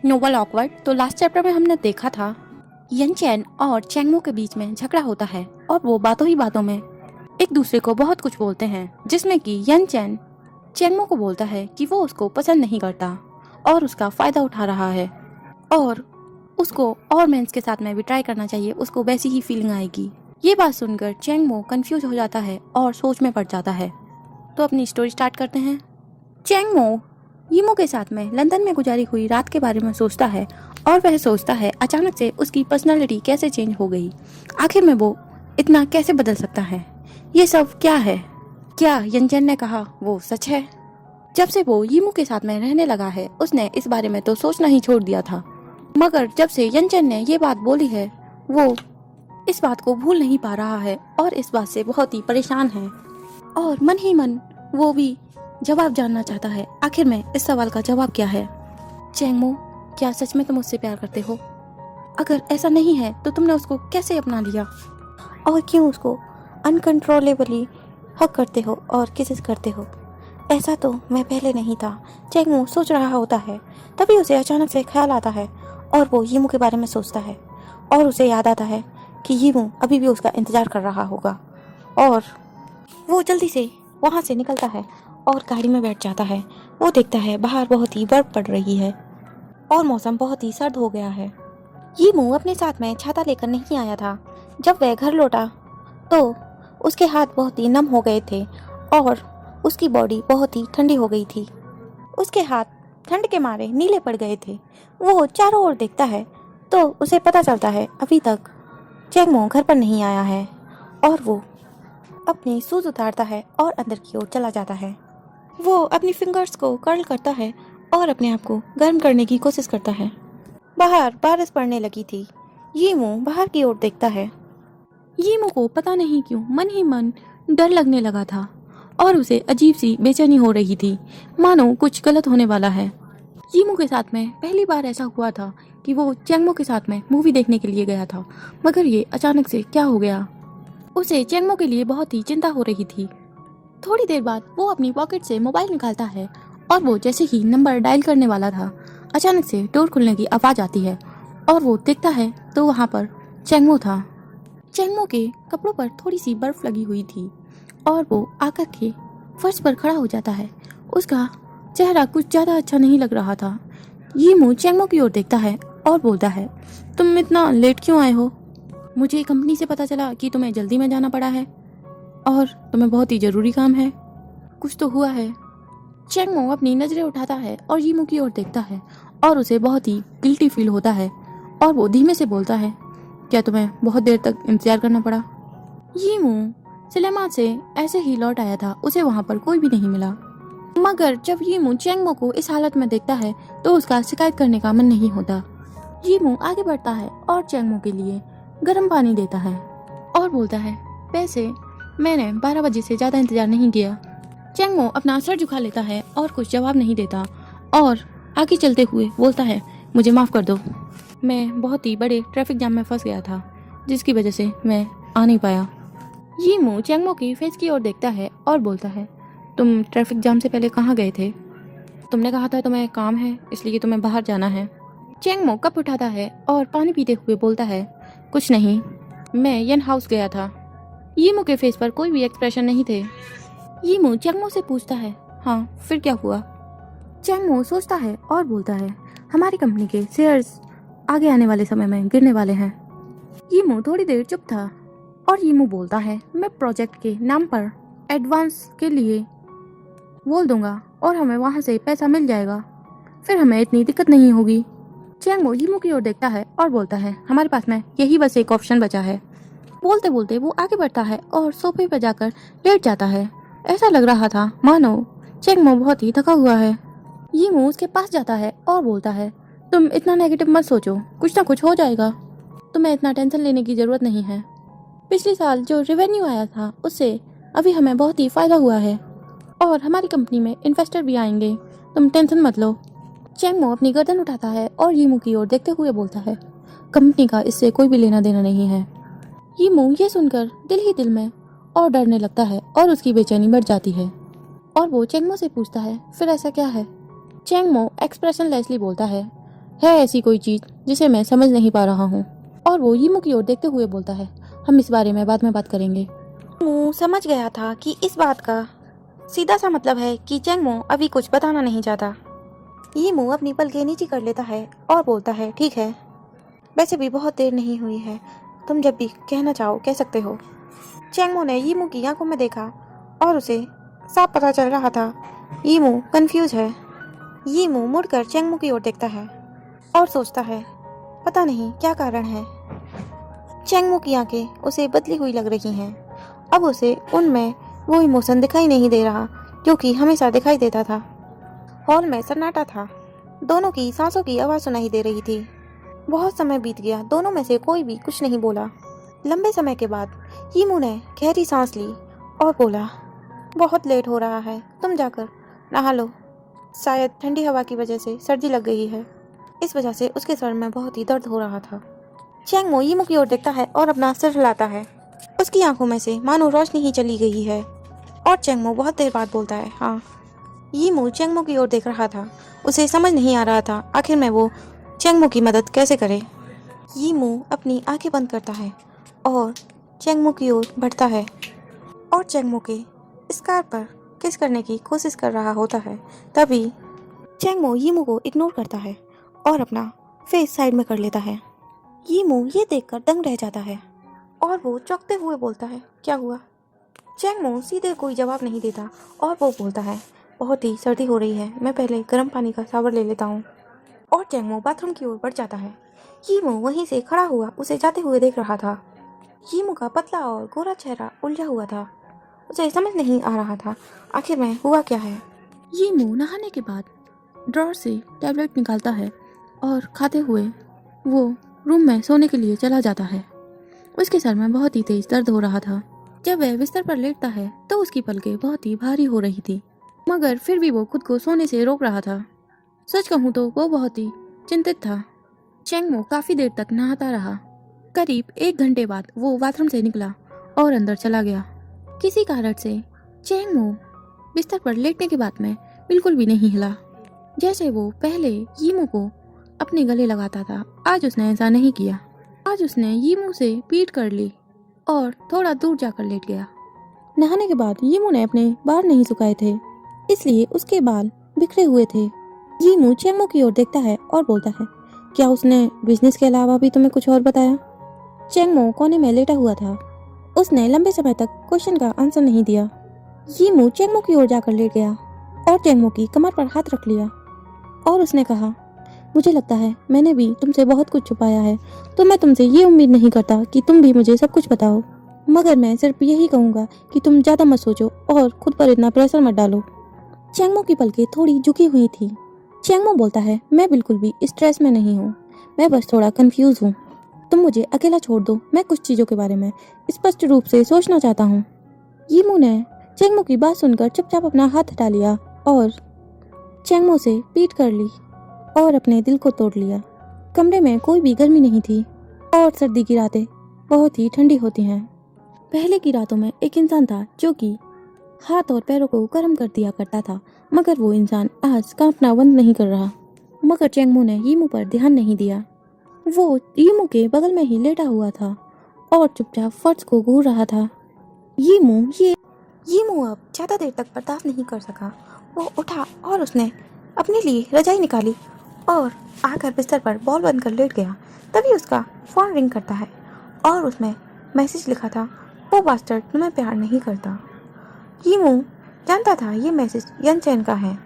Nobel awkward. तो last chapter में हमने देखा था यन चैन और चैंगमो के बीच में झगड़ा होता है और वो बातों ही बातों में एक दूसरे को बहुत कुछ बोलते हैं, जिसमें कि यन चैन चैंगमो को बोलता है कि वो उसको पसंद नहीं करता और उसका फायदा उठा रहा है और उसको और मेंस के साथ में भी ट्राई करना चाहिए, उसको वैसी ही फीलिंग आएगी। ये बात सुनकर चैंगमो कंफ्यूज हो जाता है और सोच में पड़ जाता है। तो अपनी स्टोरी स्टार्ट करते हैं। चैंगमो यीमो के साथ में लंदन में गुजारी हुई रात के बारे में सोचता है और वह सोचता है अचानक से उसकी पर्सनालिटी कैसे चेंज हो गई, आखिर में वो इतना कैसे बदल सकता है, ये सब क्या है, क्या यनचैन ने कहा वो सच है। जब से वो यीमो के साथ में रहने लगा है उसने इस बारे में तो सोचना ही छोड़ दिया था, मगर जब से यनचैन ने ये बात बोली है वो इस बात को भूल नहीं पा रहा है और इस बात से बहुत ही परेशान है और मन ही मन वो भी जवाब जानना चाहता है, आखिर में इस सवाल का जवाब क्या है। चैंगमो, क्या सच में तुम उससे प्यार करते हो? अगर ऐसा नहीं है तो तुमने उसको कैसे अपना लिया और क्यों उसको अनकंट्रोलेबली हक करते हो और किसेस करते हो? ऐसा तो मैं पहले नहीं था। चैंगमो सोच रहा होता है, तभी उसे अचानक से ख्याल आता है और वो यीमो के बारे में सोचता है और उसे याद आता है कि यीमो अभी भी उसका इंतजार कर रहा होगा और वो जल्दी से वहाँ से निकलता है और गाड़ी में बैठ जाता है। वो देखता है बाहर बहुत ही बर्फ पड़ रही है और मौसम बहुत ही सर्द हो गया है। यीमो अपने साथ में छाता लेकर नहीं आया था। जब वह घर लौटा तो उसके हाथ बहुत ही नम हो गए थे और उसकी बॉडी बहुत ही ठंडी हो गई थी। उसके हाथ ठंड के मारे नीले पड़ गए थे। वो चारों ओर देखता है तो उसे पता चलता है अभी तक चैंगमो घर पर नहीं आया है और वो अपने शूज उतारता है और अंदर की ओर चला जाता है। वो अपनी फिंगर्स को कर्ल करता है और अपने आप को गर्म करने की कोशिश करता है। बाहर बारिश पड़ने लगी थी। यीमो बाहर की ओर देखता है। यीमो को पता नहीं क्यों मन ही मन डर लगने लगा था और उसे अजीब सी बेचैनी हो रही थी, मानो कुछ गलत होने वाला है। यीमो के साथ में पहली बार ऐसा हुआ था कि वो चैंगमो के साथ में मूवी देखने के लिए गया था, मगर ये अचानक से क्या हो गया। उसे चैंगमो के लिए बहुत ही चिंता हो रही थी। थोड़ी देर बाद वो अपनी पॉकेट से मोबाइल निकालता है और वो जैसे ही नंबर डायल करने वाला था अचानक से डोर खुलने की आवाज़ आती है और वो देखता है तो वहाँ पर चैंगमो था। चैंगमो के कपड़ों पर थोड़ी सी बर्फ लगी हुई थी और वो आकर के फर्श पर खड़ा हो जाता है। उसका चेहरा कुछ ज़्यादा अच्छा नहीं लग रहा था। यीमो चैंगमो की ओर देखता है और बोलता है, तुम इतना लेट क्यों आए हो? मुझे कंपनी से पता चला कि तुम्हें जल्दी में जाना पड़ा है और तुम्हें बहुत ही ज़रूरी काम है, कुछ तो हुआ है। चैंगमो अपनी नज़रें उठाता है और यीमो की ओर देखता है और उसे बहुत ही गिल्टी फील होता है और वो धीमे से बोलता है, क्या तुम्हें बहुत देर तक इंतजार करना पड़ा? यीमो सिनेमा से ऐसे ही लौट आया था, उसे वहाँ पर कोई भी नहीं मिला, मगर जब यीमो चैंगमो को इस हालत में देखता है तो उसका शिकायत करने का मन नहीं होता। यीमो आगे बढ़ता है और चैंगमो के लिए गर्म पानी देता है और बोलता है, वैसे मैंने 12 बजे से ज़्यादा इंतजार नहीं किया। चैंगमो अपना सर झुका लेता है और कुछ जवाब नहीं देता और आगे चलते हुए बोलता है, मुझे माफ़ कर दो, मैं बहुत ही बड़े ट्रैफिक जाम में फंस गया था जिसकी वजह से मैं आ नहीं पाया। यीमो चैंगमो की फेस की ओर देखता है और बोलता है, तुम ट्रैफिक जाम से पहले कहाँ गए थे? तुमने कहा था तुम्हें काम है इसलिए तुम्हें बाहर जाना है। चैंगमो कप उठाता है और पानी पीते हुए बोलता है, कुछ नहीं, मैं यन हाउस गया था। यीमो के फेस पर कोई भी एक्सप्रेशन नहीं थे। यीमो चैंगमो से पूछता है, हाँ फिर क्या हुआ? चैंगमो सोचता है और बोलता है, हमारी कंपनी के शेयर्स आगे आने वाले समय में गिरने वाले हैं। यीमो थोड़ी देर चुप था और यीमो बोलता है, मैं प्रोजेक्ट के नाम पर एडवांस के लिए बोल दूंगा और हमें वहाँ से पैसा मिल जाएगा, फिर हमें इतनी दिक्कत नहीं होगी। चैंगमो यीमो की ओर देखता है और बोलता है, हमारे पास में यही बस एक ऑप्शन बचा है। बोलते बोलते वो आगे बढ़ता है और सोफे पर जाकर लेट जाता है। ऐसा लग रहा था मानो चैंगमो बहुत ही थका हुआ है। यीमो उसके पास जाता है और बोलता है, तुम इतना नेगेटिव मत सोचो, कुछ ना कुछ हो जाएगा, तुम्हें इतना टेंशन लेने की ज़रूरत नहीं है। पिछले साल जो रेवेन्यू आया था उससे अभी हमें बहुत ही फ़ायदा हुआ है और हमारी कंपनी में इन्वेस्टर भी आएंगे, तुम टेंशन मत लो। चैंगमो अपनी गर्दन उठाता है और यीमो की ओर देखते हुए बोलता है, कंपनी का इससे कोई भी लेना देना नहीं है। यीमो ये सुनकर दिल ही दिल में और डरने लगता है और उसकी बेचैनी बढ़ जाती है और वो चैंगमो से पूछता है, फिर ऐसा क्या है? चैंगमो एक्सप्रेशनलेसली बोलता है, है ऐसी कोई चीज़ जिसे मैं समझ नहीं पा रहा हूँ। और वो यीमू की ओर देखते हुए बोलता है, हम इस बारे में बाद में बात करेंगे। यीमू समझ गया था कि इस बात का सीधा सा मतलब है कि चैंगमो अभी कुछ बताना नहीं चाहता। यीमू अपनी पलकें नीची कर लेता है और बोलता है, ठीक है, वैसे भी बहुत देर नहीं हुई है, तुम जब भी कहना चाहो कह सकते हो। चैंगमो ने यीमू की आंखों में देखा और उसे साफ पता चल रहा था यीमू कंफ्यूज है। यीमू मुड़कर चैंगमो की ओर देखता है और सोचता है, पता नहीं क्या कारण है। चैंगमो की आंखें उसे बदली हुई लग रही हैं। अब उसे उनमें वो इमोशन दिखाई नहीं दे रहा क्योंकि हमेशा दिखाई देता था। हॉल में सन्नाटा था, दोनों की सांसों की आवाज़ सुनाई दे रही थी। बहुत समय बीत गया, दोनों में से कोई भी कुछ नहीं बोला। लंबे समय के बाद यीमू ने गहरी सांस ली और बोला, बहुत लेट हो रहा है, तुम जाकर नहा लो। शायद ठंडी हवा की वजह से सर्दी लग गई है, इस वजह से उसके सर में बहुत ही दर्द हो रहा था। चैंगमो यीमू की ओर देखता है और अपना सिर हिलाता है। उसकी आंखों में से मानो रोशनी ही चली गई है और चैंगमो बहुत देर बाद बोलता है, हाँ। यीमू चैंगमो की ओर देख रहा था, उसे समझ नहीं आ रहा था आखिर में वो चैंगमो की मदद कैसे करे। यीमू अपनी आंखें बंद करता है और चैंगमो की ओर बढ़ता है और चैंगमो के स्कार पर किस करने की कोशिश कर रहा होता है। तभी चैंगमो यीमू को इग्नोर करता है और अपना फेस साइड में कर लेता है। यीमू ये देखकर दंग रह जाता है और वो चौंकते हुए बोलता है, क्या हुआ? चैंगमो सीधे कोई जवाब नहीं देता और वो बोलता है, बहुत ही सर्दी हो रही है, मैं पहले गर्म पानी का शावर ले लेता हूँ। और चैंगमो बाथरूम की ओर बढ़ जाता है। यीमू वहीं से खड़ा हुआ उसे जाते हुए देख रहा था। यीमू का पतला और गोरा चेहरा उलझा हुआ था, उसे समझ नहीं आ रहा था आखिर में हुआ क्या है। यीमू नहाने के बाद ड्रॉर से टैबलेट निकालता है और खाते हुए वो रूम में सोने के लिए चला जाता है। उसके सर में बहुत ही तेज दर्द हो रहा था। जब वह बिस्तर पर लेटता है तो उसकी पलकें बहुत ही भारी हो रही थी, मगर फिर भी वो खुद को सोने से रोक रहा था। सच कहूँ तो वो बहुत ही चिंतित था। चैंगमो काफी देर तक नहाता रहा। करीब 1 घंटे बाद वो बाथरूम से निकला और अंदर चला गया। किसी कारण से चैंगमो बिस्तर पर लेटने के बाद में बिल्कुल भी नहीं हिला। जैसे वो पहले यीमू को अपने गले लगाता था, आज उसने ऐसा नहीं किया। आज उसने यीमू से पीट कर ली और थोड़ा दूर जाकर लेट गया। नहाने के बाद यीमू ने अपने बाल नहीं सुखाए थे, इसलिए उसके बाल बिखरे हुए थे। यीमू चैंगमो की ओर देखता है और बोलता है, क्या उसने बिजनेस के अलावा भी तुम्हें कुछ और बताया? चैंगमो कोने में लेटा हुआ था, उसने लंबे समय तक क्वेश्चन का आंसर नहीं दिया। यीमू चैंगमो की ओर जाकर लेट गया और चैंगमो की कमर पर हाथ रख लिया और उसने कहा, मुझे लगता है मैंने भी तुमसे बहुत कुछ छुपाया है, तो मैं तुमसे ये उम्मीद नहीं करता कि तुम भी मुझे सब कुछ बताओ, मगर मैं सिर्फ यही कहूँगा कि तुम ज़्यादा मत सोचो और खुद पर इतना प्रेशर मत डालो। चैंगमो की पलकें थोड़ी झुकी हुई थी। चैंगमो बोलता है, मैं बिल्कुल भी स्ट्रेस में नहीं हूँ, मैं बस थोड़ा कंफ्यूज हूँ। तुम मुझे अकेला छोड़ दो, मैं कुछ चीज़ों के बारे में स्पष्ट रूप से सोचना चाहता हूँ। यीमू ने चैंगमो की बात सुनकर चुपचाप अपना हाथ हटा लिया और चैंगमो से पीट कर ली और अपने दिल को तोड़ लिया। कमरे में कोई भी गर्मी नहीं थी और सर्दी की रातें बहुत ही ठंडी होती हैं। पहले की रातों में एक इंसान था जो कि हाथ और पैरों को गर्म कर दिया करता था, मगर वो इंसान आज कांपना बंद नहीं कर रहा। मगर चैंगमो ने यीमू पर ध्यान नहीं दिया। वो यीमू के बगल में ही लेटा हुआ था और चुपचाप फर्श को घूर रहा था। यीमू अब ज़्यादा देर तक बर्दाश्त नहीं कर सका। वो उठा और उसने अपने लिए रजाई निकाली और आकर बिस्तर पर बॉल बंद कर लेट गया। तभी उसका फ़ोन रिंग करता है और उसमें मैसेज लिखा था, वो बास्टर्ड तुम्हें प्यार नहीं करता। यीमू जानता था ये मैसेज यनचैन का है,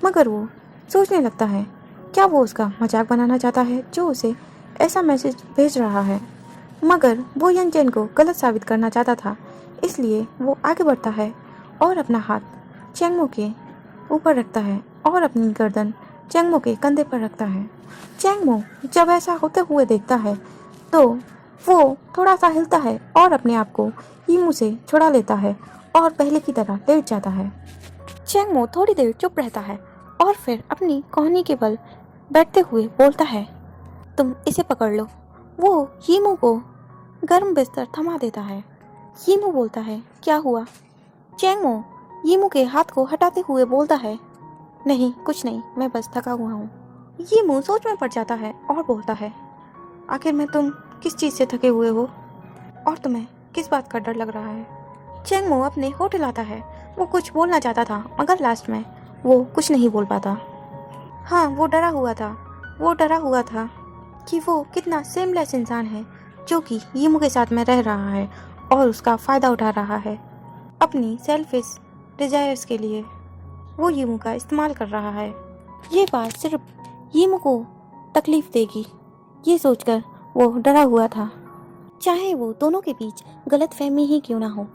मगर वो सोचने लगता है, क्या वो उसका मजाक बनाना चाहता है जो उसे ऐसा मैसेज भेज रहा है। मगर वो यनचैन को गलत साबित करना चाहता था, इसलिए वो आगे बढ़ता है और अपना हाथ चैंगमो के ऊपर रखता है और अपनी गर्दन चैंगमो के कंधे पर रखता है। चैंगमो जब ऐसा होते हुए देखता है तो वो थोड़ा सा हिलता है और अपने आप को यीमू से छुड़ा लेता है और पहले की तरह लेट जाता है। चैंगमो थोड़ी देर चुप रहता है और फिर अपनी कोहनी के बल बैठते हुए बोलता है, तुम इसे पकड़ लो। वो यीमू को गर्म बिस्तर थमा देता है। यीमू बोलता है, क्या हुआ? चैंगमो यीमू के हाथ को हटाते हुए बोलता है, नहीं कुछ नहीं, मैं बस थका हुआ हूँ। ये मुंह सोच में पड़ जाता है और बोलता है, आखिर में तुम किस चीज़ से थके हुए हो और तुम्हें किस बात का डर लग रहा है। चैंगमो अपने होठ हिलाता है। वो कुछ बोलना चाहता था मगर लास्ट में वो कुछ नहीं बोल पाता। हाँ, वो डरा हुआ था कि वो कितना सेमलेस इंसान है जो कि यीमू के साथ में रह रहा है और उसका फ़ायदा उठा रहा है अपनी सेल्फिश डिजायर्स के लिए। वो यीमू का इस्तेमाल कर रहा है। ये बात सिर्फ यीमू को तकलीफ देगी, ये सोचकर वो डरा हुआ था। चाहे वो दोनों के बीच गलतफहमी ही क्यों ना हो,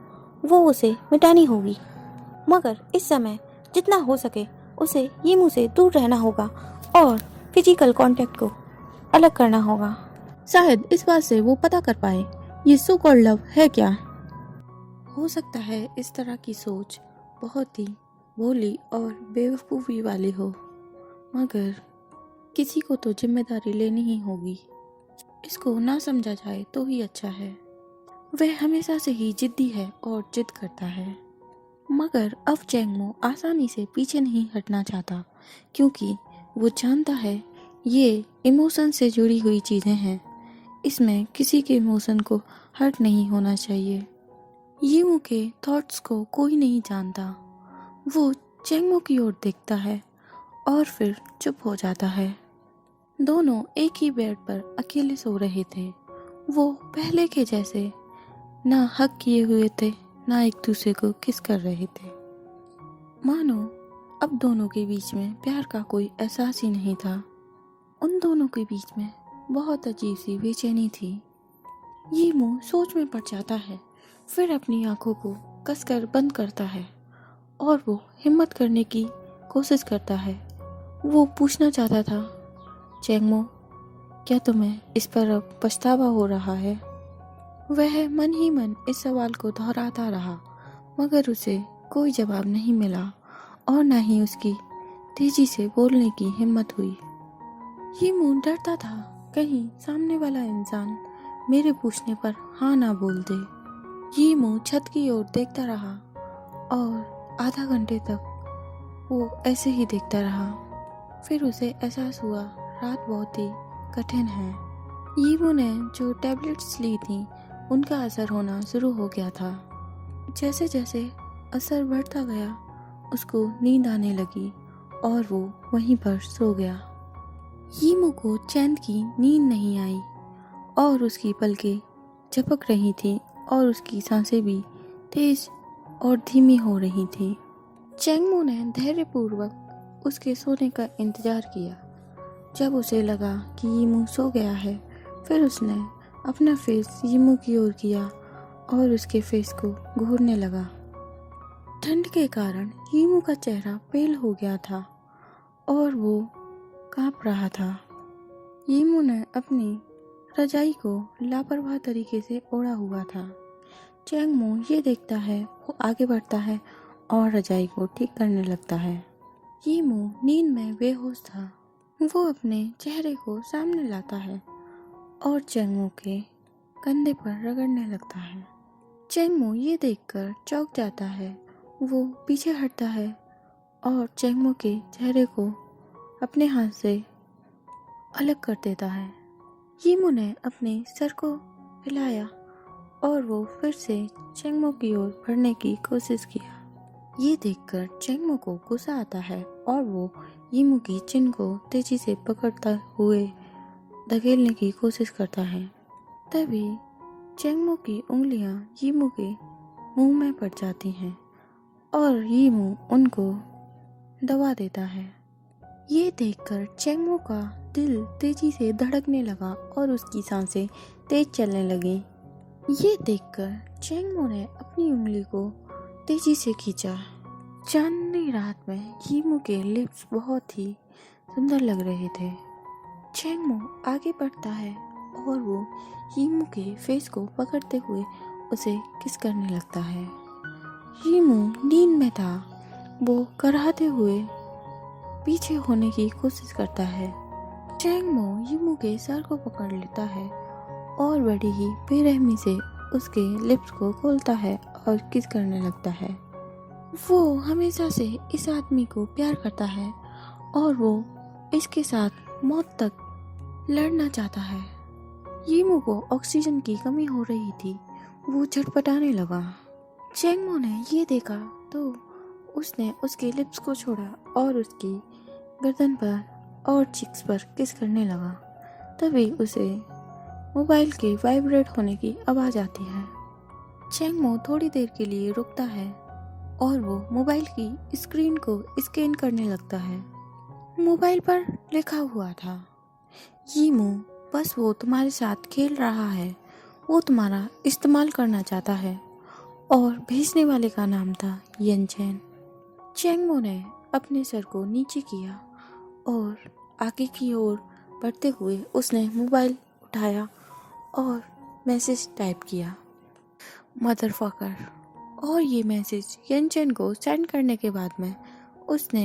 वो उसे मिटानी होगी। मगर इस समय जितना हो सके उसे यीमू से दूर रहना होगा और फिजिकल कांटेक्ट को अलग करना होगा। शायद इस बात से वो पता कर पाए ये सो कॉल्ड लव है क्या। हो सकता है इस तरह की सोच बहुत ही भोली और बेवकूफ़ी वाली हो, मगर किसी को तो जिम्मेदारी लेनी ही होगी। इसको ना समझा जाए तो ही अच्छा है। वह हमेशा से ही जिद्दी है और जिद करता है, मगर अब चैंगमो आसानी से पीछे नहीं हटना चाहता क्योंकि वो जानता है ये इमोशन से जुड़ी हुई चीज़ें हैं। इसमें किसी के इमोशन को हर्ट नहीं होना चाहिए। यीमू के थॉट्स को कोई नहीं जानता। वो चैंगमो की ओर देखता है और फिर चुप हो जाता है। दोनों एक ही बेड पर अकेले सो रहे थे। वो पहले के जैसे ना हक किए हुए थे, ना एक दूसरे को किस कर रहे थे। मानो अब दोनों के बीच में प्यार का कोई एहसास ही नहीं था। उन दोनों के बीच में बहुत अजीब सी बेचैनी थी। ये मुंह सोच में पड़ जाता है, फिर अपनी आंखों को कसकर बंद करता है और वो हिम्मत करने की कोशिश करता है। वो पूछना चाहता था, चैंगमो, क्या तुम्हें इस पर अब पछतावा हो रहा है? वह मन ही मन इस सवाल को दोहराता रहा, मगर उसे कोई जवाब नहीं मिला और न ही उसकी तेजी से बोलने की हिम्मत हुई। ये मुंह डरता था कहीं सामने वाला इंसान मेरे पूछने पर हाँ ना बोल दे। ये मुंह छत की ओर देखता रहा और आधा घंटे तक वो ऐसे ही देखता रहा। फिर उसे एहसास हुआ रात बहुत ही कठिन है। यीमू ने जो टैबलेट्स ली थी उनका असर होना शुरू हो गया था। जैसे जैसे असर बढ़ता गया उसको नींद आने लगी और वो वहीं पर सो गया। यीमू को चैन की नींद नहीं आई और उसकी पलकें झपक रही थी और उसकी सांसें भी तेज और धीमी हो रही थी। चैंगमो ने धैर्यपूर्वक उसके सोने का इंतजार किया। जब उसे लगा कि यीमू सो गया है, फिर उसने अपना फेस यीमू की ओर किया और उसके फेस को घूरने लगा। ठंड के कारण यीमू का चेहरा पेल हो गया था और वो कांप रहा था। यीमू ने अपनी रजाई को लापरवाह तरीके से ओढ़ा हुआ था। चैंगमो ये देखता है, वो आगे बढ़ता है और रजाई को ठीक करने लगता है। यीमू नींद में बेहोश था। वो अपने चेहरे को सामने लाता है और चैंगमो के कंधे पर रगड़ने लगता है। चैंगमो ये देखकर चौंक जाता है। वो पीछे हटता है और चैंगमो के चेहरे को अपने हाथ से अलग कर देता है। यीमू ने अपने सर को हिलाया और वो फिर से चैंगमो की ओर बढ़ने की कोशिश किया। ये देखकर चैंगमो को गुस्सा आता है और वो यीमू की चिन को तेजी से पकड़ता हुए धकेलने की कोशिश करता है। तभी चैंगमो की उंगलियां यीमू के मुंह में पड़ जाती हैं और यीमू उनको दबा देता है। ये देखकर चैंगमो का दिल तेजी से धड़कने लगा और उसकी सांसें तेज चलने लगी। ये देखकर चैंगमो ने अपनी उंगली को तेजी से खींचा। चांदनी रात में यीमू के लिप्स बहुत ही सुंदर लग रहे थे। चैंगमो आगे बढ़ता है और वो यीमू के फेस को पकड़ते हुए उसे किस करने लगता है। यीमू नींद में था। वो कराहते हुए पीछे होने की कोशिश करता है। चैंगमो यीमू के सर को पकड़ लेता है और बड़ी ही बेरहमी से उसके लिप्स को खोलता है और किस करने लगता है। वो हमेशा से इस आदमी को प्यार करता है और वो इसके साथ मौत तक लड़ना चाहता है। यीमू को ऑक्सीजन की कमी हो रही थी, वो छटपटाने लगा। चेंगमो ने ये देखा तो उसने उसके लिप्स को छोड़ा और उसकी गर्दन पर और चिक्स पर किस करने लगा। तभी उसे मोबाइल के वाइब्रेट होने की आवाज़ आती है। चेंगमो थोड़ी देर के लिए रुकता है और वो मोबाइल की स्क्रीन को स्कैन करने लगता है। मोबाइल पर लिखा हुआ था, यीमू बस वो तुम्हारे साथ खेल रहा है, वो तुम्हारा इस्तेमाल करना चाहता है। और भेजने वाले का नाम था यनचेन। चेंगमो ने अपने सर को नीचे किया और आगे की ओर बढ़ते हुए उसने मोबाइल उठाया और मैसेज टाइप किया, मदरफकर। और ये मैसेज यनचेन को सेंड करने के बाद में उसने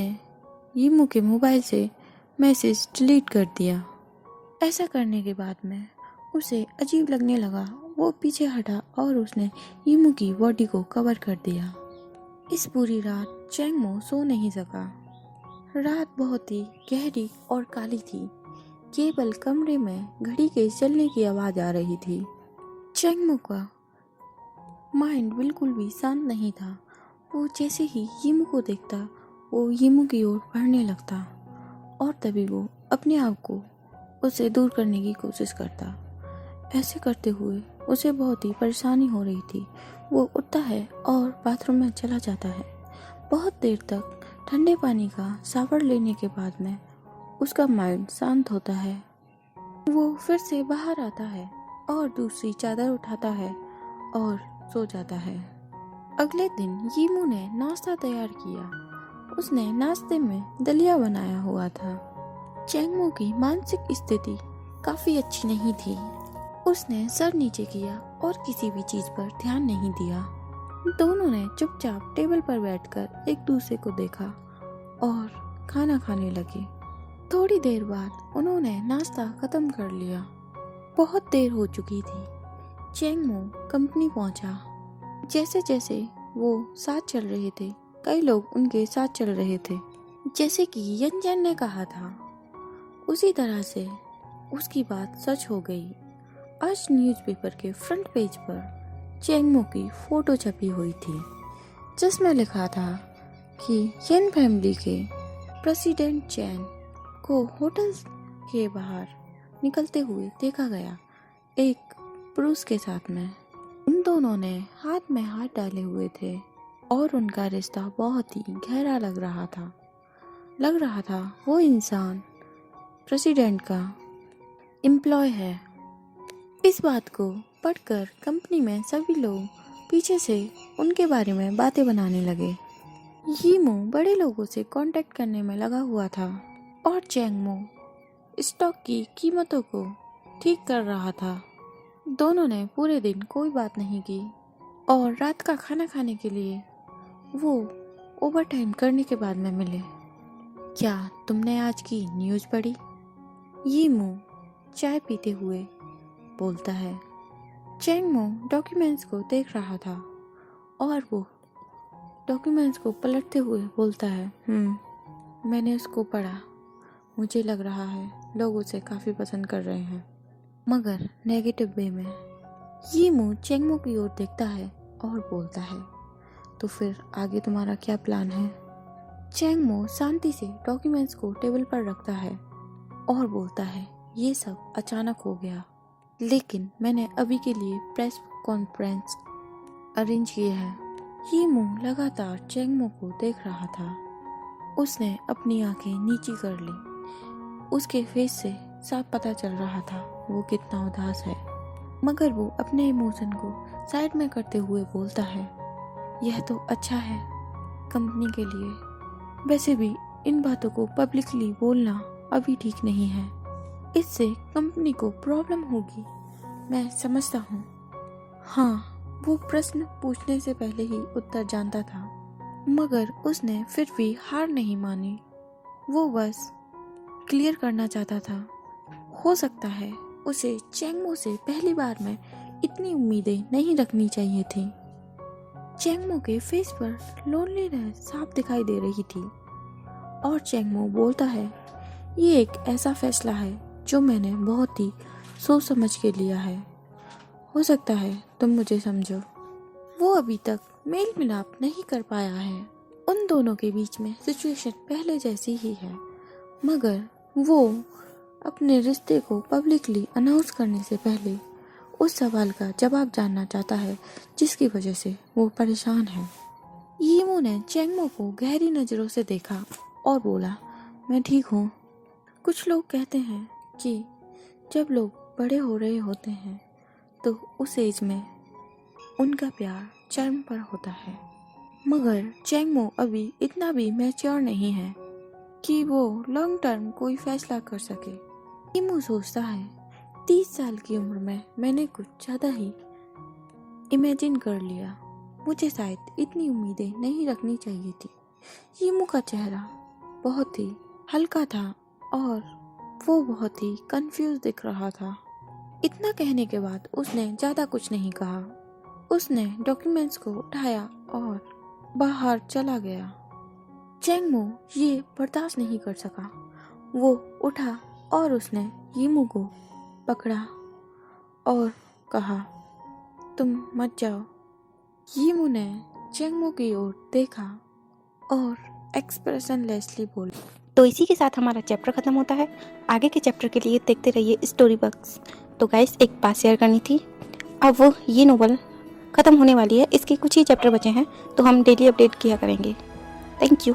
यीमू के मोबाइल से मैसेज डिलीट कर दिया। ऐसा करने के बाद में उसे अजीब लगने लगा। वो पीछे हटा और उसने यीमू की बॉडी को कवर कर दिया। इस पूरी रात चेंगमो सो नहीं सका। रात बहुत ही गहरी और काली थी। केवल कमरे में घड़ी के चलने की आवाज़ आ रही थी। चेंगमो का माइंड बिल्कुल भी शांत नहीं था। वो जैसे ही यीमू को देखता वो यीमू की ओर बढ़ने लगता और तभी वो अपने आप को उसे दूर करने की कोशिश करता। ऐसे करते हुए उसे बहुत ही परेशानी हो रही थी। वो उठता है और बाथरूम में चला जाता है। बहुत देर तक ठंडे पानी का शावर लेने के बाद में उसका माइंड शांत होता है। वो फिर से बाहर आता है और दूसरी चादर उठाता है और सो जाता है। अगले दिन यीमू ने नाश्ता तैयार किया। उसने नाश्ते में दलिया बनाया हुआ था। चेंगमो की मानसिक स्थिति काफी अच्छी नहीं थी। उसने सर नीचे किया और किसी भी चीज पर ध्यान नहीं दिया। दोनों ने चुपचाप टेबल पर बैठकर एक दूसरे को देखा और खाना खाने लगे। थोड़ी देर बाद उन्होंने नाश्ता खत्म कर लिया। बहुत देर हो चुकी थी। चेंगमो कंपनी पहुंचा। जैसे जैसे वो साथ चल रहे थे, कई लोग उनके साथ चल रहे थे। जैसे कि यनचेन ने कहा था, उसी तरह से उसकी बात सच हो गई। आज न्यूज़पेपर के फ्रंट पेज पर चेंगमो की फोटो छपी हुई थी, जिसमें लिखा था कि येन फैमिली के प्रेसिडेंट चैन को होटल के बाहर निकलते हुए देखा गया, एक पुरुष के साथ में। उन दोनों ने हाथ में हाथ डाले हुए थे और उनका रिश्ता बहुत ही गहरा लग रहा था। वो इंसान प्रेसिडेंट का एम्प्लॉय है। इस बात को पढ़कर कंपनी में सभी लोग पीछे से उनके बारे में बातें बनाने लगे। यीमू बड़े लोगों से कांटेक्ट करने में लगा हुआ था और चेंगमो स्टॉक की कीमतों को ठीक कर रहा था। दोनों ने पूरे दिन कोई बात नहीं की और रात का खाना खाने के लिए वो ओवर टाइम करने के बाद में मिले। क्या तुमने आज की न्यूज़ पढ़ी? यीमू चाय पीते हुए बोलता है। चेंगमो डॉक्यूमेंट्स को देख रहा था और वो डॉक्यूमेंट्स को पलटते हुए बोलता है, मैंने उसको पढ़ा। मुझे लग रहा है लोग उसे काफ़ी पसंद कर रहे हैं, मगर नेगेटिव वे में। यीमू चेंगमो की ओर देखता है और बोलता है, तो फिर आगे तुम्हारा क्या प्लान है? चेंगमो शांति से डॉक्यूमेंट्स को टेबल पर रखता है और बोलता है, ये सब अचानक हो गया, लेकिन मैंने अभी के लिए प्रेस कॉन्फ्रेंस अरेंज किए हैं। यीमू लगातार चेंगमो को देख रहा था। उसने अपनी आंखें नीची कर ली। उसके फेस से साफ पता चल रहा था वो कितना उदास है, मगर वो अपने इमोशन को साइड में करते हुए बोलता है, यह तो अच्छा है कंपनी के लिए। वैसे भी इन बातों को पब्लिकली बोलना अभी ठीक नहीं है, इससे कंपनी को प्रॉब्लम होगी। मैं समझता हूँ। हाँ, वो प्रश्न पूछने से पहले ही उत्तर जानता था, मगर उसने फिर भी हार नहीं मानी। वो बस क्लियर करना चाहता था। हो सकता है उसे चेंगमो से पहली बार में इतनी उम्मीदें नहीं रखनी चाहिए थी। चेंगमो के फेस पर लोनलीनेस साफ दिखाई दे रही थी और चेंगमो बोलता है, ये एक ऐसा फैसला है जो मैंने बहुत ही सोच समझ के लिया है। हो सकता है तुम मुझे समझो। वो अभी तक मेल मिलाप नहीं कर पाया है। उन दोनों के बीच में सिचुएशन पहले जैसी ही है, मगर वो अपने रिश्ते को पब्लिकली अनाउंस करने से पहले उस सवाल का जवाब जानना चाहता है जिसकी वजह से वो परेशान है। यीमू ने चैंगमो को गहरी नज़रों से देखा और बोला, मैं ठीक हूँ। कुछ लोग कहते हैं कि जब लोग बड़े हो रहे होते हैं तो उस एज में उनका प्यार चरम पर होता है, मगर चैंगमो अभी इतना भी मैच्योर नहीं है कि वो लॉन्ग टर्म कोई फैसला कर सके। यीमू सोचता है 30 साल की उम्र में मैंने कुछ ज़्यादा ही इमेजिन कर लिया। मुझे शायद इतनी उम्मीदें नहीं रखनी चाहिए थी। यीमू का चेहरा बहुत ही हल्का था और वो बहुत ही कंफ्यूज दिख रहा था। इतना कहने के बाद उसने ज़्यादा कुछ नहीं कहा। उसने डॉक्यूमेंट्स को उठाया और बाहर चला गया। चैंगमो ये बर्दाश्त नहीं कर सका। वो उठा और उसने यीमू को पकड़ा और कहा, तुम मत जाओ। यीमू ने चैंगमो की ओर देखा और एक्सप्रेशनलेसली बोली। तो इसी के साथ हमारा चैप्टर ख़त्म होता है। आगे के चैप्टर के लिए देखते रहिए स्टोरी बक्स। तो गाइस, एक बात शेयर करनी थी, अब वो ये नोवेल ख़त्म होने वाली है, इसके कुछ ही चैप्टर बचे हैं, तो हम डेली अपडेट किया करेंगे। Thank you.